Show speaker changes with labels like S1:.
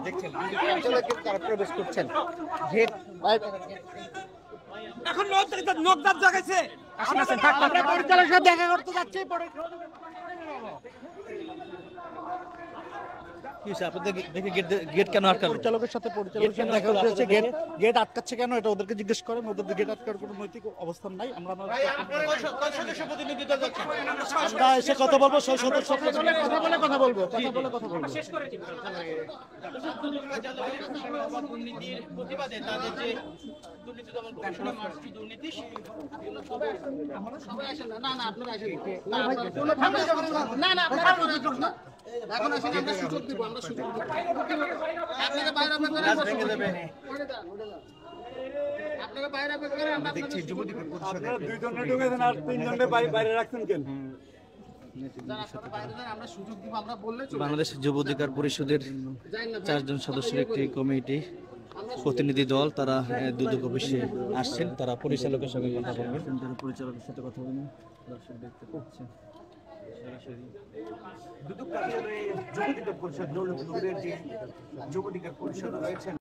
S1: দেখছেন তারা প্রবেশ করছেন।
S2: এখন নকদার জাগাইছে।
S1: আমরা পরিচালকের সাথে দেখা করতে যাচ্ছি।
S3: গেট কেন আটকানো?
S1: পরিচালকের সাথে দেখা করতে যাচ্ছে। গেট আটকাচ্ছে কেন এটা ওদেরকে জিজ্ঞেস করেন। ওদের গেট আটকার কোনো নৈতিক অবস্থান নাই। আমরা এসে কথা বলবো, কথা বলবো।
S2: দুর্নীতির প্রতিবাদে তাদের যে দুর্নীতি দমন কমিশনের মার্চটি দুর্নীতি
S4: এখন আসেন, আমরা সুযোগ দিব, আপনারা বাইরে আপনারা বাইরে আমরা
S1: দেখছি যুবদীপের
S5: আপনারা দুইজনে ঢুকেছেন আর তিনজনে বাইরে রাখছেন কেন?
S4: আমরা সুযোগ দিব, আমরা বললে
S3: বাংলাদেশ যুব অধিকার পরিষদের 4 জন সদস্যের একটি কমিটি প্রতিনিধি দল, তারা দুদক অফিসে আসছেন। তারা পরিচালকের সঙ্গে কথা বলবেন। তারা পরিচালকের সাথে কথা বলবেন। দর্শক দেখতে পাচ্ছেন সরাসরি
S1: যুবদীপের পরিষদ, যুব অধিকার পরিষদ রয়েছেন।